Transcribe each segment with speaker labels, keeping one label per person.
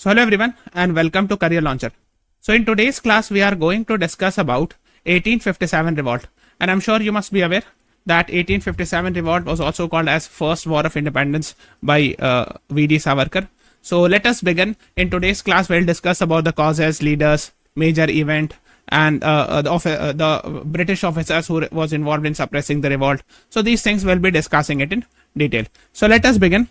Speaker 1: So hello everyone and welcome to Career Launcher. So in today's class we are going to discuss about 1857 revolt, and I'm sure you must be aware that 1857 revolt was also called as first war of independence by V.D. Savarkar. So let us begin. In today's class we'll discuss about the causes, leaders, major event, and the British officers who was involved in suppressing the revolt. So these things we'll be discussing it in detail. So let us begin.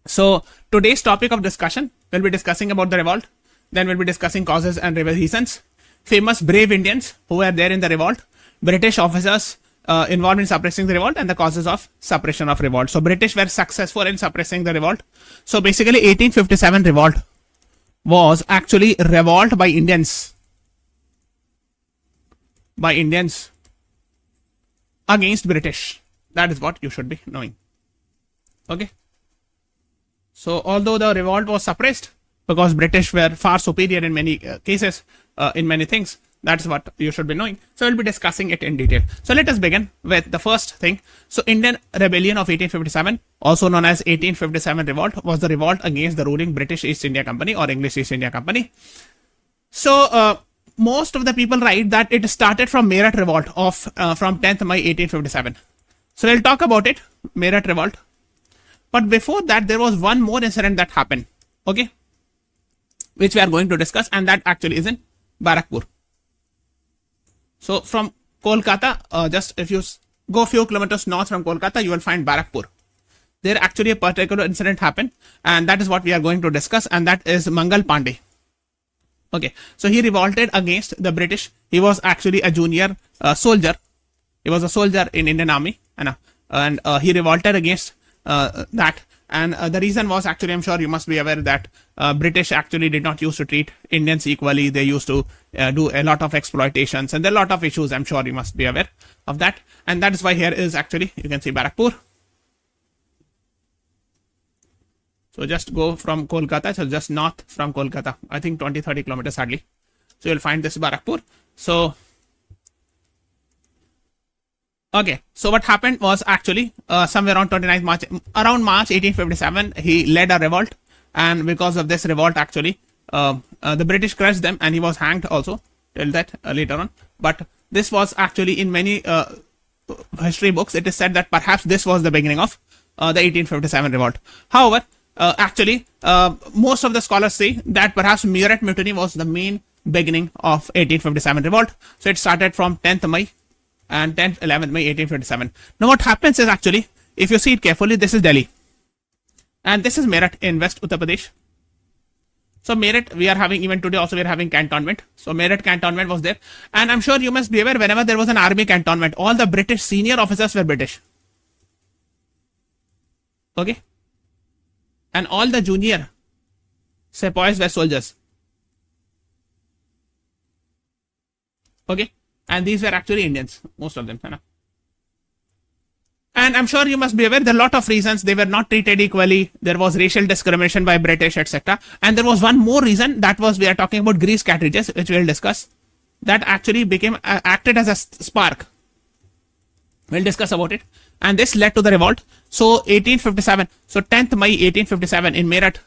Speaker 1: So today's topic of discussion, we'll be discussing about the revolt, then we'll be discussing causes and reasons, famous brave Indians who were there in the revolt, British officers involved in suppressing the revolt, and the causes of suppression of revolt. So British were successful in suppressing the revolt. So basically 1857 revolt was actually revolt by Indians against British. That is what you should be knowing. Okay. So although the revolt was suppressed because British were far superior in many cases, in many things, that's what you should be knowing. So we'll be discussing it in detail. So let us begin with the first thing. So Indian Rebellion of 1857, also known as 1857 revolt, was the revolt against the ruling British East India Company or English East India Company. So most of the people write that it started from Meerut revolt of from 10th May 1857. So we'll talk about it, Meerut revolt. But before that, there was one more incident that happened, okay, which we are going to discuss, and that actually is in Barakpur. So from Kolkata, just if you go a few kilometers north from Kolkata, you will find Barakpur. There actually a particular incident happened, and that is what we are going to discuss, and that is Mangal Pandey. Okay, so he revolted against the British. He was actually a junior soldier. He was a soldier in Indian Army, and he revolted against that, and the reason was actually, I'm sure you must be aware that British actually did not used to treat Indians equally. They used to do a lot of exploitations, and there are a lot of issues. I'm sure you must be aware of that, and that is why here is actually, you can see Barakpur. So just go from Kolkata, so just north from Kolkata, I think 20-30 kilometers hardly. So you'll find this Barakpur. So okay, so what happened was actually somewhere around 29th March, around March 1857, he led a revolt, and because of this revolt actually, the British crushed them, and he was hanged also. Tell that later on. But this was actually in many history books, it is said that perhaps this was the beginning of the 1857 revolt. However, actually, most of the scholars say that perhaps Meerut Mutiny was the main beginning of 1857 revolt. So it started from 10th May and 10th, 11th May 1857. Now what happens is actually, if you see it carefully, this is Delhi, and this is Meerut in West Uttar Pradesh. So Meerut, we are having, even today also we are having cantonment. So Meerut cantonment was there, and I'm sure you must be aware, whenever there was an army cantonment, all the British senior officers were British. Okay, and all the junior sepoys were soldiers. Okay, and these were actually Indians, most of them. And I'm sure you must be aware there are a lot of reasons they were not treated equally. There was racial discrimination by British, etc. And there was one more reason, that was, we are talking about grease cartridges, which we'll discuss, that actually became acted as a spark. We'll discuss about it. And this led to the revolt. So 1857, so 10th May 1857 in Meerut,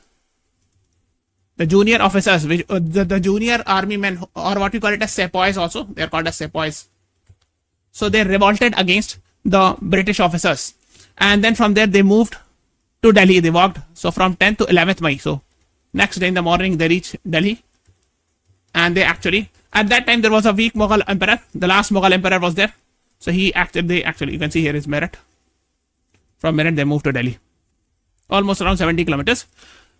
Speaker 1: the junior officers, which, the junior army men, or what we call it as sepoys also, they are called as sepoys. So they revolted against the British officers, and then from there they moved to Delhi. They walked, so from 10th to 11th May. So next day in the morning they reached Delhi, and they actually, at that time there was a weak Mughal emperor. The last Mughal emperor was there. So they actually, you can see here is Meerut. From Meerut they moved to Delhi, almost around 70 kilometers.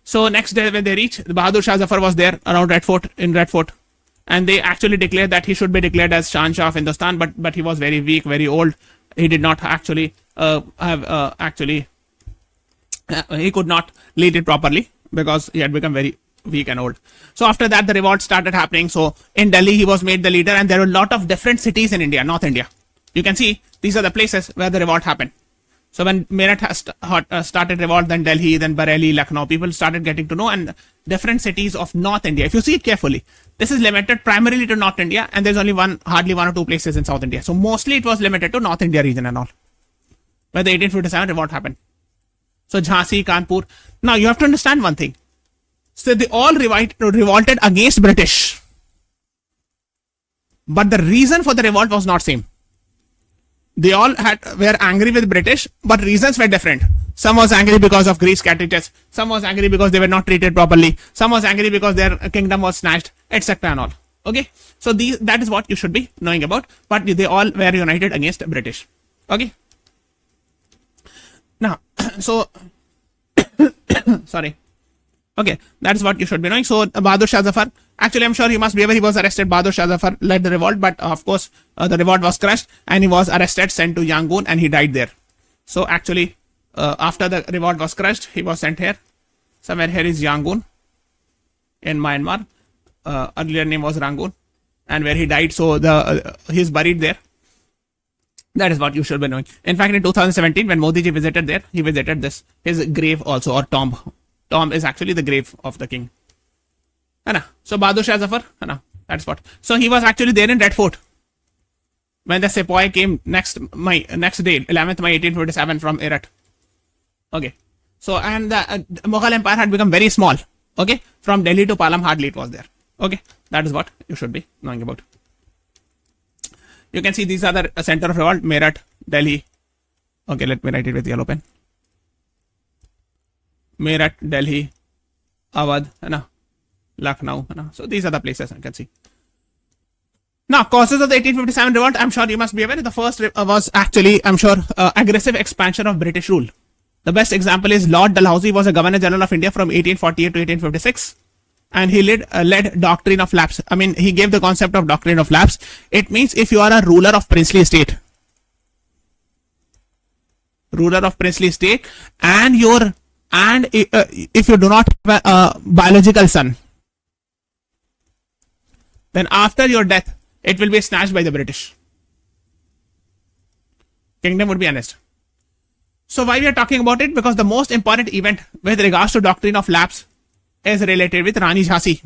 Speaker 1: So next day when they reached, Bahadur Shah Zafar was there around Red Fort, and they actually declared that he should be declared as Shahanshah of Hindustan, but he was very weak, very old. He did not actually he could not lead it properly because he had become very weak and old. So after that the revolt started happening. So in Delhi he was made the leader, and there were a lot of different cities in India, North India. You can see these are the places where the revolt happened. So when Meerut has started revolt, then Delhi, then Bareilly, Lucknow, people started getting to know, and different cities of North India. If you see it carefully, this is limited primarily to North India, and there's only hardly one or two places in South India. So mostly it was limited to North India region and all, where the 1857 revolt happened. So Jhansi, Kanpur. Now you have to understand one thing. So they all revolted against British. But the reason for the revolt was not same. They all were angry with British, but reasons were different. Some was angry because of Greece cartridges. Some was angry because they were not treated properly. Some was angry because their kingdom was snatched, etc. and all. Okay. So that is what you should be knowing about. But they all were united against British. Okay. Now, so sorry. Okay, that's what you should be knowing. So Bahadur Shah Zafar, actually I'm sure you must be aware he was arrested. Bahadur Shah Zafar led the revolt, but of course the revolt was crushed and he was arrested, sent to Yangon, and he died there. So actually after the revolt was crushed, he was sent here. Somewhere here is Yangon in Myanmar. Earlier name was Rangoon, and where he died. So he's buried there. That is what you should be knowing. In fact, in 2017, when Modi ji visited there, he visited his grave also, or tomb. Tomb is actually the grave of the king. So Bahadur Shah Zafar, that's what. So he was actually there in Red Fort when the Sepoy came next day, 11th May 1847 from Herat. Okay. So, and the Mughal Empire had become very small. Okay. From Delhi to Palam, hardly it was there. Okay. That is what you should be knowing about. You can see these are the center of revolt: Meerut, Delhi. Okay, let me write it with yellow pen. Meerut, Delhi, Awadh, Lucknow. So these are the places you can see. Now, causes of the 1857 revolt, I'm sure you must be aware. The first was actually, I'm sure, aggressive expansion of British rule. The best example is Lord Dalhousie was a Governor General of India from 1848 to 1856. And he led doctrine of lapse. I mean, he gave the concept of doctrine of lapse. It means if you are a ruler of princely estate, and if you do not have a biological son, then after your death, it will be snatched by the British. Kingdom would be annexed. So why we are talking about it? Because the most important event with regards to doctrine of lapse is related with Rani Jhansi.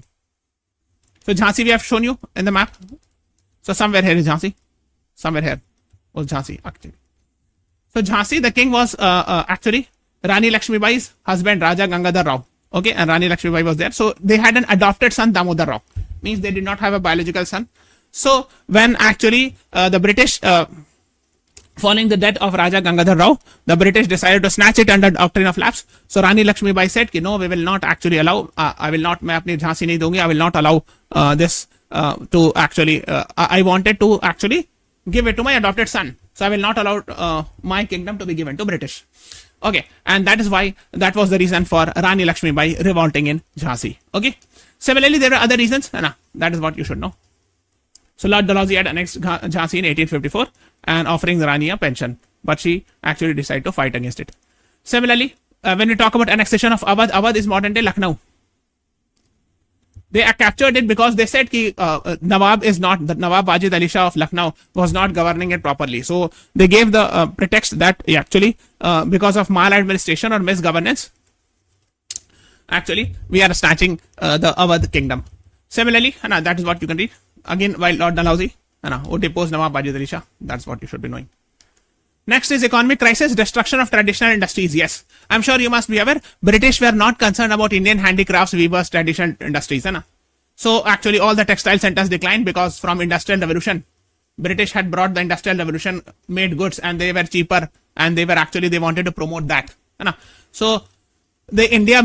Speaker 1: So Jhansi we have shown you in the map. So somewhere here is Jhansi. Somewhere here was Jhansi actually. So Jhansi, the king was actually Rani Lakshmibai's husband, Raja Gangadhar Rao. Okay, and Rani Lakshmibai was there. So they had an adopted son, Damodar Rao. Means they did not have a biological son. So when actually the British, following the death of Raja Gangadhar Rao, the British decided to snatch it under doctrine of lapse. So Rani Lakshmibai said, no, we will not actually allow, I will not, I will not allow this to actually, I wanted to actually give it to my adopted son. So I will not allow my kingdom to be given to British. Okay, and that is why, that was the reason for Rani Lakshmibai revolting in Jhansi. Okay, similarly, there are other reasons. That is what you should know. So Lord Dalhousie had annexed Jhansi in 1854 and offering the Rani a pension, but she actually decided to fight against it. Similarly, when we talk about annexation of Awadh, Awadh is modern day Lucknow. They captured it because they said that Nawab Wajid Ali Shah of Lucknow was not governing it properly. So they gave the pretext that actually because of maladministration or misgovernance, actually we are snatching the Awadh kingdom. Similarly, that is what you can read. Again, while Lord Dalhousie who deposed Nawab Wajid Ali Shah. That's what you should be knowing. Next is economic crisis, destruction of traditional industries. Yes, I'm sure you must be aware, British were not concerned about Indian handicrafts, weavers, traditional industries. So actually all the textile centers declined because from industrial revolution, British had brought the industrial revolution, made goods, and they were cheaper, and they wanted to promote that. So the India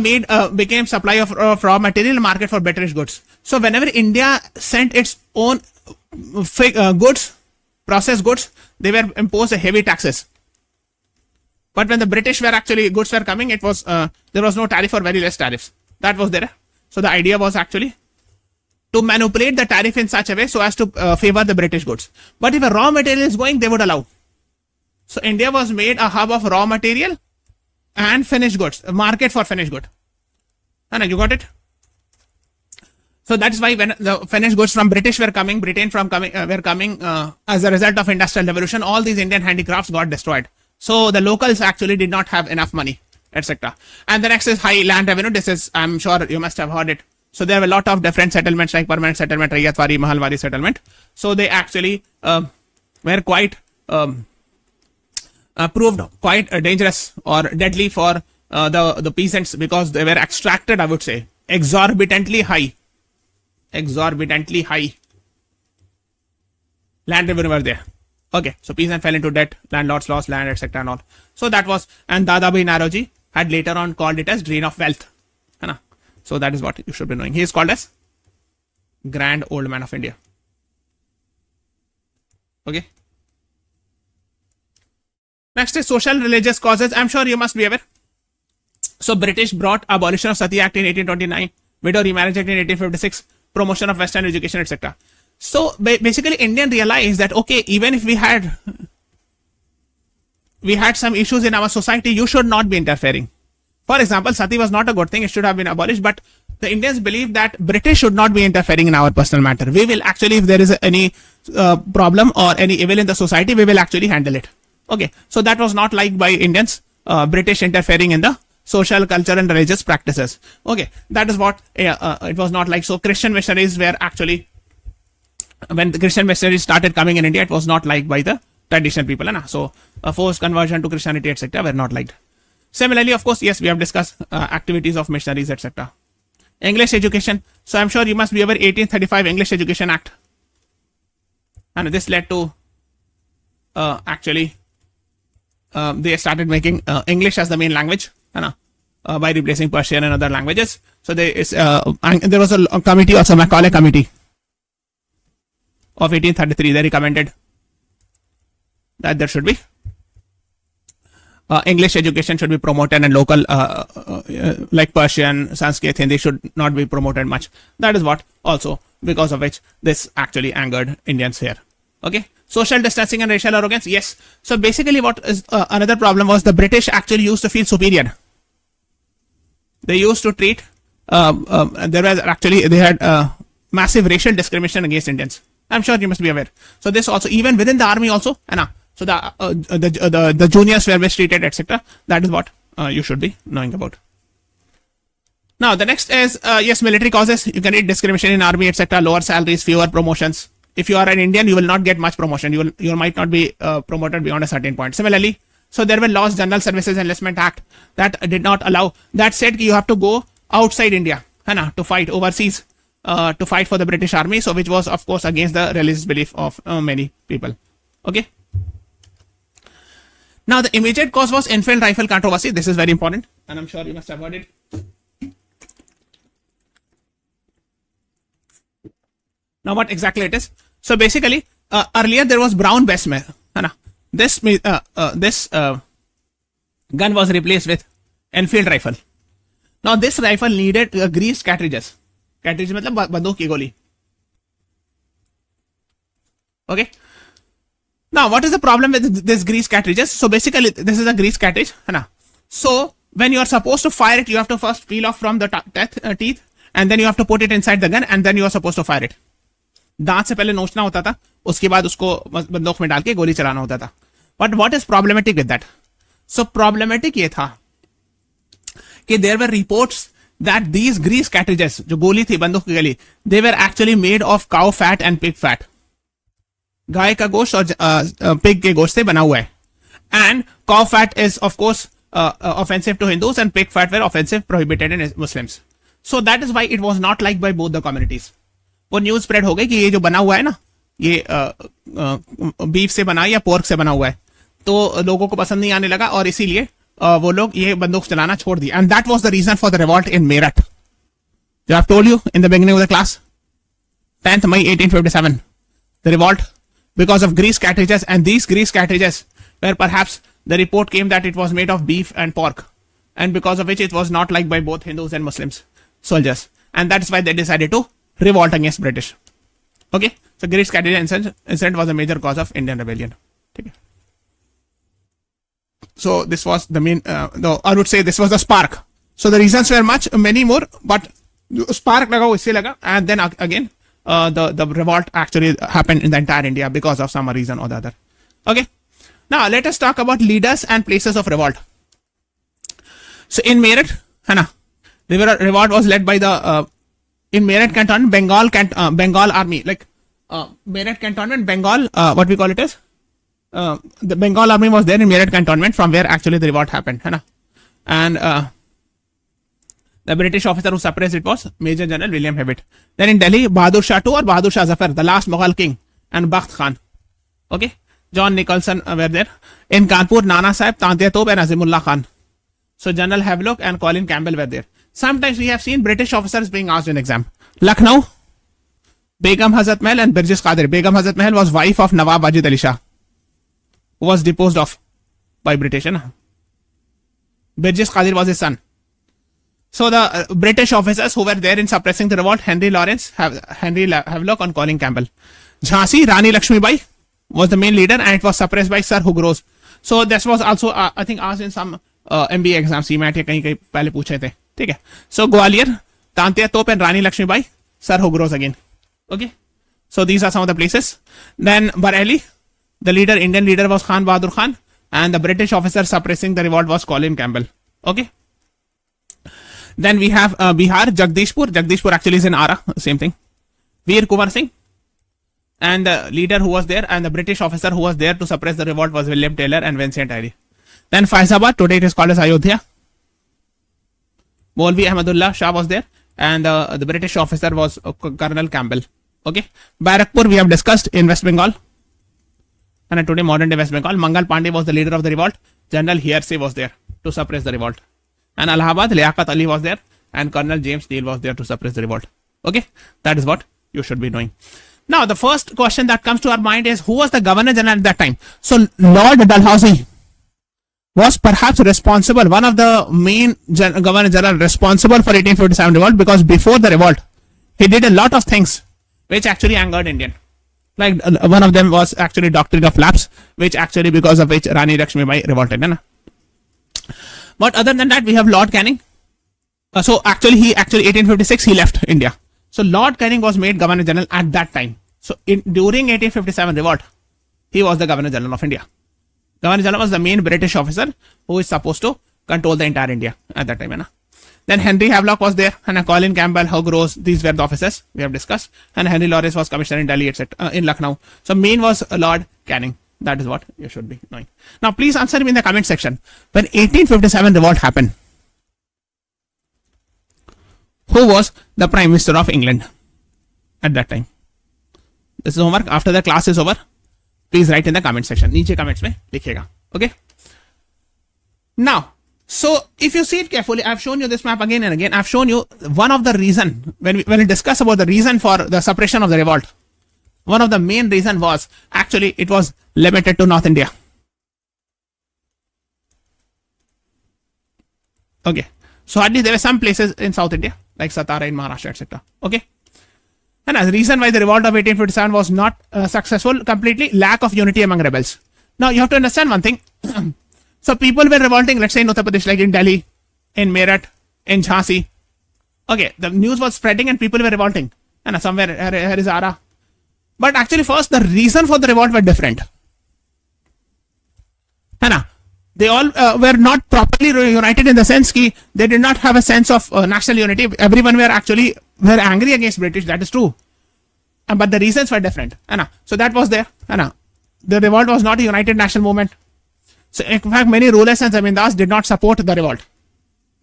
Speaker 1: became supply of raw material market for British goods. So whenever India sent its own goods, processed goods, they were imposed heavy taxes. But when the British goods were coming, it was there was no tariff or very less tariffs. That was there. So the idea was actually to manipulate the tariff in such a way so as to favor the British goods. But if a raw material is going, they would allow. So India was made a hub of raw material and finished goods, a market for finished good. You got it? So that's why when the finished goods from British were coming, were coming as a result of industrial revolution, all these Indian handicrafts got destroyed. So the locals actually did not have enough money, etc. And the next is high land revenue. This is, I'm sure you must have heard it. So there were a lot of different settlements like permanent settlement, Raiyatwari, Mahalwari settlement. So they actually were quite proved quite dangerous or deadly for the peasants because they were extracted, I would say. exorbitantly high. Exorbitantly high land revenue were there. Okay, so peasant fell into debt, landlords lost land, etc. and all. So that was, and Dadabhai Naoroji had later on called it as drain of wealth. So that is what you should be knowing. He is called as Grand Old Man of India. Okay. Next is social religious causes. I'm sure you must be aware. So British brought abolition of Sati Act in 1829, widow remarriage act in 1856, promotion of Western education, etc. So basically Indian realized that, okay, even if we had some issues in our society, you should not be interfering. For example, Sati was not a good thing, it should have been abolished, but the Indians believe that British should not be interfering in our personal matter. We will actually, if there is any problem or any evil in the society, we will actually handle it. Okay, so that was not liked by Indians, British interfering in the social, culture and religious practices. Okay, that is what it was not like. So Christian missionaries were actually, when the Christian missionaries started coming in India, it was not liked by the traditional people. So forced conversion to Christianity, etc. were not liked. Similarly, of course, yes, we have discussed activities of missionaries, etc. English education. So I'm sure you must be aware 1835 English Education Act. And this led to they started making English as the main language by replacing Persian and other languages. So there was a committee, also Macaulay Committee of 1833. They recommended that there should be English education should be promoted, and local like Persian, Sanskrit, Hindi should not be promoted much. That is what also because of which this actually angered Indians here. Okay, social distancing and racial arrogance. Yes. So basically, what is another problem was the British actually used to feel superior. They used to treat. They had massive racial discrimination against Indians. I'm sure you must be aware. So this also, even within the army also, so the juniors were mistreated, etc. That is what you should be knowing about. Now the next is yes, military causes. You can read discrimination in army, etc. Lower salaries, fewer promotions. If you are an Indian, you will not get much promotion. You might not be promoted beyond a certain point. Similarly, so there were laws, General Services Enlistment Act, that did not allow. That said, you have to go outside India, to fight overseas, to fight for the British Army. So which was of course against the religious belief of many people. Okay. Now the immediate cause was Enfield rifle controversy. This is very important, and I'm sure you must have heard it. Now what exactly it is? So basically, earlier there was brown Bessemer. This gun was replaced with Enfield rifle. Now this rifle needed greased cartridges. Cartridge मतलब बंदूक की गोली. Okay. Now what is the problem with this grease cartridges? So basically this is a grease cartridge. So when you are supposed to fire it, you have to first peel off from the teeth, and then you have to put it inside the gun, and then you are supposed to fire it. दांत से पहले नोचना होता था, उसके बाद उसको बंदूक में डाल के गोली चलाना होता था. But what is problematic with that? So problematic ये था कि there were reports that these grease cartridges, जो गोली थी बंदूक की गोली, they were actually made of cow fat and pig fat. गाय का गोश्त और पिग के गोश्त से बना हुआ है. And cow fat is of course offensive to Hindus, and pig fat were offensive, prohibited in Muslims. So that is why it was not liked by both the communities. वो न्यूज स्प्रेड हो गई कि ये जो बना हुआ है ना, ये बीफ से बना है या पोर्क से बना हुआ है, तो लोगों को पसंद नहीं आने लगा, और इसीलिए वो लोग ये बंदूक चलाना छोड़ दिया. And that was the reason for the revolt in Meerut. जो I told you in the beginning of the class, 10th May 1857, the revolt because of grease cartridges, and these grease cartridges were perhaps, the report came that it was made of beef and pork, and because of which it was not liked by both Hindus and Muslims soldiers, and that's why they decided to revolt against British. Okay, so grease cartridge incident was a major cause of Indian rebellion. Okay. So this was the main, I would say this was the spark. So the reasons were many more, but spark laga usse laga, and then again the revolt actually happened in the entire India because of some reason or the other. Okay, now let us talk about leaders and places of revolt. So in Meerut, the revolt was led by the in Meerut Cantonment, Bengal army, like Meerut Cantonment, Bengal, what we call it is, the Bengal army was there in Meerut Cantonment, from where actually the revolt happened, and The British officer who suppressed it was Major General William Hewitt. Then in Delhi, Bahadur Shah II or Bahadur Shah Zafar, the last Mughal king, and Bakht Khan. Okay, John Nicholson were there. In Kanpur, Nana Sahib, Tantia Tope, and Azimullah Khan. So General Havelock and Colin Campbell were there. Sometimes we have seen British officers being asked in exam. Lucknow, Begum Hazrat Mahal and Birjis Qadri. Begum Hazrat Mahal was wife of Nawab Wajid Ali Shah, who was deposed of by British. Birjis Qadri was his son. So the British officers who were there in suppressing the revolt, Henry Havelock and Colin Campbell. Jhansi, Rani Lakshmi Bai was the main leader and it was suppressed by Sir Hugh Rose. So this was also I think asked in some MBA exam, CMAT या कहीं पहले पूछे थे, ठीक है. So Gwalior, Tantia Tope and Rani Lakshmi Bai, Sir Hugh Rose again. Okay. So these are some of the places. Then Bareilly, the leader, Indian leader was Khan Bahadur Khan, and the British officer suppressing the revolt was Colin Campbell. Okay. Then we have Bihar, Jagdishpur. Jagdishpur actually is in Ara, same thing. Veer Kumar Singh. And the leader who was there and the British officer who was there to suppress the revolt was William Taylor and Vincent Airy. Then Faizabad, today it is called as Ayodhya. Maulvi Ahmadullah Shah was there and the British officer was Colonel Campbell. Okay. Barakpur we have discussed in West Bengal. And today modern day West Bengal. Mangal Pandey was the leader of the revolt. General Hearsay was there to suppress the revolt. And Allahabad, Liaquat Ali was there and Colonel James Neal was there to suppress the revolt. Okay. That is what you should be knowing. Now, the first question that comes to our mind is who was the Governor General at that time? So, Lord Dalhousie was perhaps responsible, one of the main Governor General responsible for 1857 revolt, because before the revolt, he did a lot of things which actually angered Indian. Like one of them was actually doctrine of lapse, which actually because of which Rani Lakshmi Bai revolted. But other than that, we have Lord Canning. So actually 1856 he left India. So Lord Canning was made Governor General at that time. So during 1857 revolt, he was the Governor General of India. Governor General was the main British officer who is supposed to control the entire India at that time. Then Henry Havelock was there and Colin Campbell, Hugh Rose, these were the officers we have discussed. And Henry Lawrence was commissioner in Delhi, etc. In Lucknow. So main was Lord Canning. That is what you should be knowing. Now please answer me in the comment section. When 1857 revolt happened, who was the Prime Minister of England at that time? This is homework. After the class is over, please write in the comment section. Niche comments mein likhega. Okay. Now, so if you see it carefully, I've shown you this map again and again. I've shown you one of the reason when we discuss about the reason for the suppression of the revolt. One of the main reason was actually it was limited to North India. Okay. So hardly there were some places in South India like Satara in Maharashtra, etc. Okay. And as the reason why the revolt of 1857 was not successful, completely lack of unity among rebels. Now you have to understand one thing. So people were revolting, let's say in Uttar Pradesh, like in Delhi, in Meerut, in Jhansi. Okay, the news was spreading and people were revolting. And somewhere here is Ara. But actually first the reason for the revolt were different. They all were not properly united in the sense that they did not have a sense of national unity. Everyone were angry against British, that is true. But the reasons were different. So that was there. The revolt was not a united national movement. So in fact, many rulers and zamindars did not support the revolt.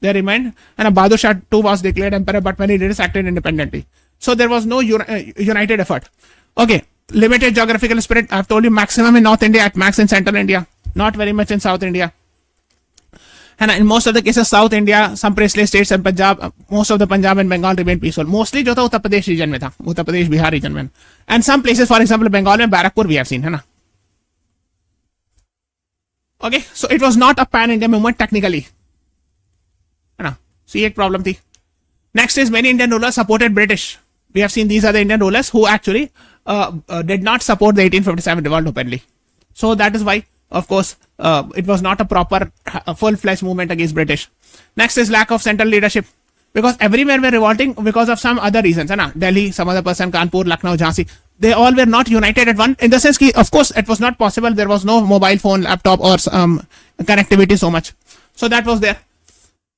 Speaker 1: They remained, and Bahadur Shah II was declared emperor, but many leaders acted independently. So there was no united effort. Okay, limited geographical spread. I've told you maximum in North India, at max in Central India. Not very much in South India. And in most of the cases, South India, some princely states and Punjab, most of the Punjab and Bengal remained peaceful. Mostly जो था Uttar Pradesh region में था, Uttar Pradesh, Bihar region में. And some places, for example, Bengal में Barakpur we have seen, है ना. Okay, so it was not a pan-India movement technically. है ना. So ये एक problem थी. Next is many Indian rulers supported British. We have seen these are the Indian rulers who actually did not support the 1857 revolt openly. So that is why, of course, it was not a proper full-fledged movement against British. Next is lack of central leadership. Because everywhere were revolting because of some other reasons. Delhi, some other person, Kanpur, Lucknow, Jhansi. They all were not united at one. In the sense that, of course, it was not possible. There was no mobile phone, laptop or connectivity so much. So that was there.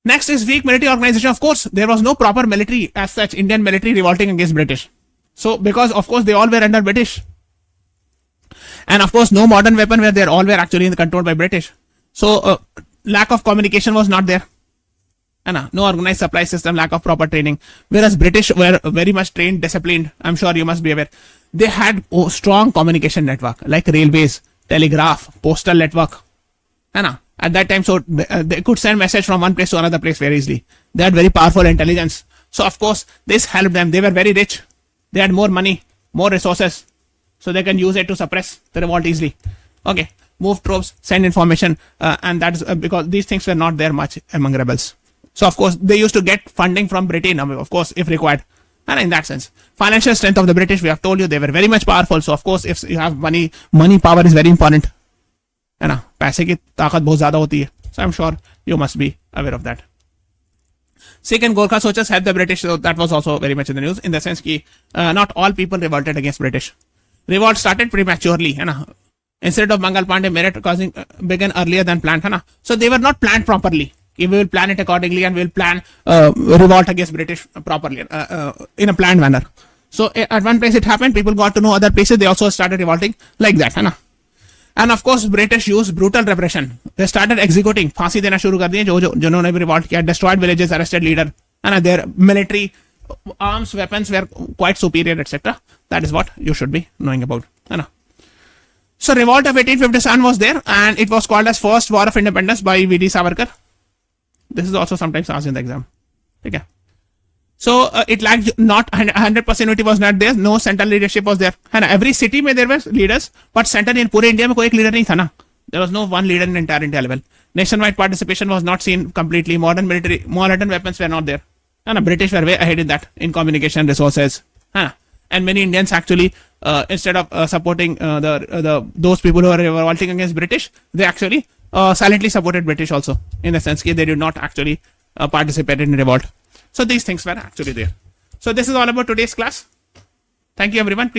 Speaker 1: Next is weak military organization. Of course, there was no proper military as such, Indian military revolting against British. So because, of course, they all were under British. And of course, no modern weapon where they all were actually controlled by British. So lack of communication was not there. No organized supply system, lack of proper training. Whereas British were very much trained, disciplined. I'm sure you must be aware. They had a strong communication network like railways, telegraph, postal network. At that time, so they could send message from one place to another place very easily. They had very powerful intelligence. So of course, this helped them. They were very rich. They had more money, more resources. So they can use it to suppress the revolt easily. Okay, move troops, send information, and that is because these things were not there much among rebels. So of course, they used to get funding from Britain, of course, if required. And in that sense, financial strength of the British, we have told you, they were very much powerful. So of course, if you have money power is very important. है ना, पैसे की ताकत बहुत ज्यादा होती है. So I'm sure you must be aware of that. Sikh and Gorkha soldiers helped the British. So that was also very much in the news in the sense that not all people revolted against British. Revolt started prematurely. है ना. Instead of Mangal Pandey merit causing began earlier than planned. है ना. So they were not planned properly. We will plan it accordingly and we will plan revolt against British properly in a planned manner. So at one place it happened. People got to know other places. They also started revolting like that. है ना. And of course, British used brutal repression. They started executing. फांसी देना शुरू कर दिए जिन्होंने भी revolt किया. Destroyed villages, arrested leader. And their military arms, weapons were quite superior, etc. That is what you should be knowing about. So revolt of 1857 was there, and it was called as First War of Independence by V.D. Savarkar. This is also sometimes asked in the exam. Okay. So it lacked not 100% unity was not there. No central leadership was there. And every city में there were leaders, but center in पूरे India में कोई एक leader नहीं था ना. There was no one leader in entire India level. Nationwide participation was not seen completely. Modern weapons were not there. And British were way ahead in that, in communication resources. And many Indians actually, instead of supporting those people who were revolting against British, they actually silently supported British also, in the sense that they did not actually participate in revolt. So these things were actually there. So this is all about today's class. Thank you everyone. Please